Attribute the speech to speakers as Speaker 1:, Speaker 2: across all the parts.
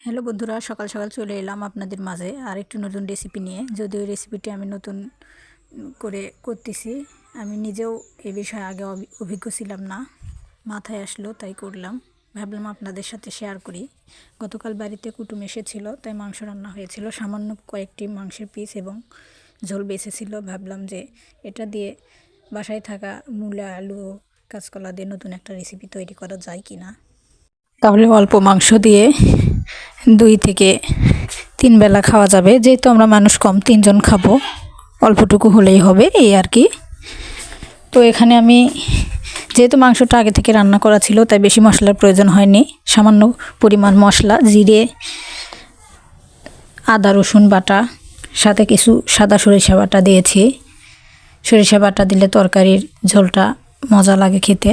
Speaker 1: Hello বন্ধুরা, সকাল সকাল চলে এলাম আপনাদের মাঝে আর একটু নতুন রেসিপি নিয়ে। যদিও এই রেসিপিটি আমি নতুন করে করতেছি, আমি নিজেও এ বিষয়ে আগে অভিজ্ঞ ছিলাম না, মাথায় আসলো তাই করলাম। ভাবলাম আপনাদের সাথে শেয়ার করি। গতকাল বাড়িতে কুটুম এসেছিল, তাই মাংস রান্না হয়েছিল। সামান্য কয়েকটি মাংসের পিস এবং ঝোল বেঁচেছিল। ভাবলাম যে এটা দিয়ে বাসায় থাকা মূলা, আলু, কাঁচকলা দিয়ে নতুন একটা রেসিপি তৈরি করা যায় কি না। তাহলে অল্প মাংস দিয়ে 2 থেকে 3 বেলা খাওয়া যাবে। যেহেতু আমরা মানুষ কম, 3 জন খাবো, অল্পটুকু হলেই হবে এই আর কি। তো এখানে আমি যেহেতু মাংসটা আগে থেকে রান্না করা ছিল, তাই বেশি মশলার প্রয়োজন হয়নি। সামান্য পরিমাণ মশলা, জিরে, আদা রসুন বাটা, সাথে কিছু সাদা সরিষা বাটা দিয়েছি। সরিষা বাটা দিলে তরকারির ঝোলটা মজা লাগে খেতে।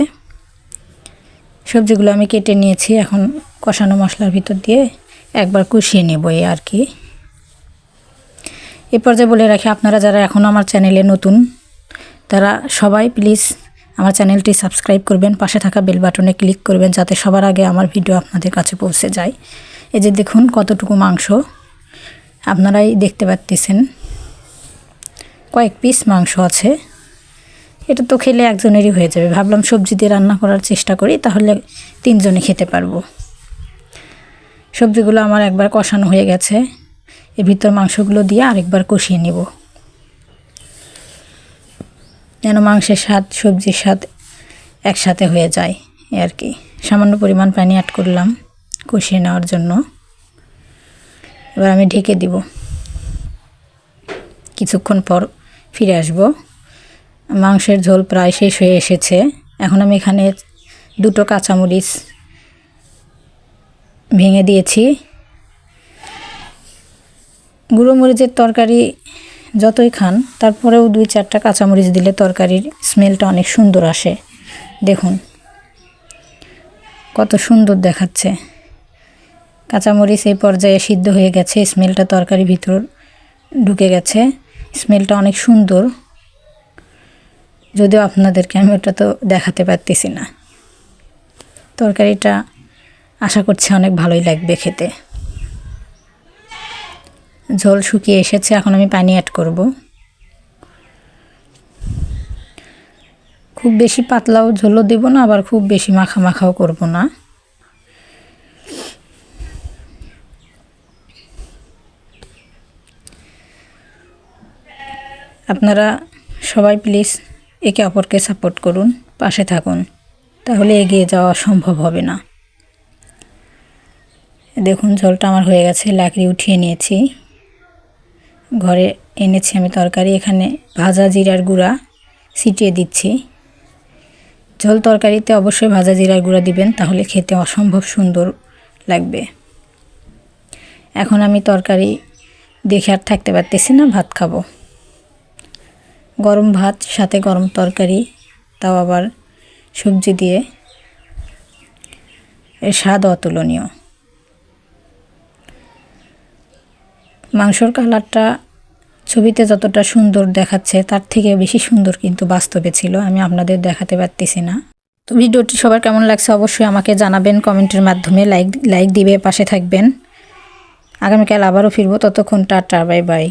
Speaker 1: সবজিগুলো আমি কেটে নিয়েছি, এখন কষানো মশলার ভিতর দিয়ে একবার কষিয়ে নেব এই আর কি। এ পর্যায়ে বলে রাখি, আপনারা যারা এখন আমার চ্যানেলে নতুন, তারা সবাই প্লিজ আমার চ্যানেলটি সাবস্ক্রাইব করবেন, পাশে থাকা বেল বাটনে ক্লিক করবেন, যাতে সবার আগে আমার ভিডিও আপনাদের কাছে পৌঁছে যায়। এই যে দেখুন কতটুকু মাংস, আপনারাই দেখতে পাচ্ছেন কয়েক পিস মাংস আছে। এটা তো খেলে একজনেরই হয়ে যাবে। ভাবলাম সবজি দিয়ে রান্না করার চেষ্টা করি, তাহলে 3 জনে খেতে পারবো। সবজিগুলো আমার একবার কষানো হয়ে গেছে, এর ভিতর মাংসগুলো দিয়ে আরেকবার কষিয়ে নেব, যেন মাংসের স্বাদ সবজির স্বাদ একসাথে হয়ে যায় এই আর কি। সামান্য পরিমাণ পানি অ্যাড করলাম কষিয়ে নেওয়ার জন্য। এবার আমি ঢেকে দিব, কিছুক্ষণ পর ফিরে আসব। মাংসের ঝোল প্রায় শেষ হয়ে এসেছে। এখন আমি এখানে 2টো কাঁচামরিচ ভেঙে দিয়েছি। গুঁড়ো মরিচের তরকারি যতই খান, তারপরেও 2-4টা কাঁচামরিচ দিলে তরকারির স্মেলটা অনেক সুন্দর আসে। দেখুন কত সুন্দর দেখাচ্ছে। কাঁচামরিচ এই পর্যায়ে সিদ্ধ হয়ে গেছে, স্মেলটা তরকারির ভিতর ঢুকে গেছে, স্মেলটা অনেক সুন্দর। যদিও আপনাদেরকে আমি ওটা তো দেখাতে পারতেছি না। তরকারিটা আশা করছি অনেক ভালোই লাগবে খেতে। ঝোল শুকিয়ে এসেছে, এখন আমি পানি অ্যাড করব। খুব বেশি পাতলাও ঝোলও দেব না, আবার খুব বেশি মাখা মাখাও করব না। আপনারা সবাই প্লিজ একে অপরকে সাপোর্ট করুন, পাশে থাকুন, তাহলে এগিয়ে যাওয়া সম্ভব হবে না। দেখুন ঝোলটা আমার হয়ে গেছে, লাকড়ি উঠিয়ে নিয়েছি, ঘরে এনেছি আমি তরকারি। এখানে ভাজা জিরার গুঁড়া ছিটিয়ে দিচ্ছি। ঝোল তরকারিতে অবশ্যই ভাজা জিরার গুঁড়া দিবেন, তাহলে খেতে অসম্ভব সুন্দর লাগবে। এখন আমি তরকারি দেখে আর থাকতে পারতেছি না, ভাত খাবো। গরম ভাত সাথে গরম তরকারি, তাও আবার সবজি দিয়ে, এর স্বাদ অতুলনীয়। মাংসর কালারটা ছবিতে যতটা সুন্দর দেখাচ্ছে, তার থেকে বেশি সুন্দর কিন্তু বাস্তবে ছিল। আমি আপনাদের দেখাতে পারতেছি না। তো ভিডিওটি সবার কেমন লাগছে অবশ্যই আমাকে জানাবেন কমেন্টের মাধ্যমে। লাইক দিবে, পাশে থাকবেন। আগামীকাল আবারও ফিরবো, ততক্ষণ টাটা, বাই বাই।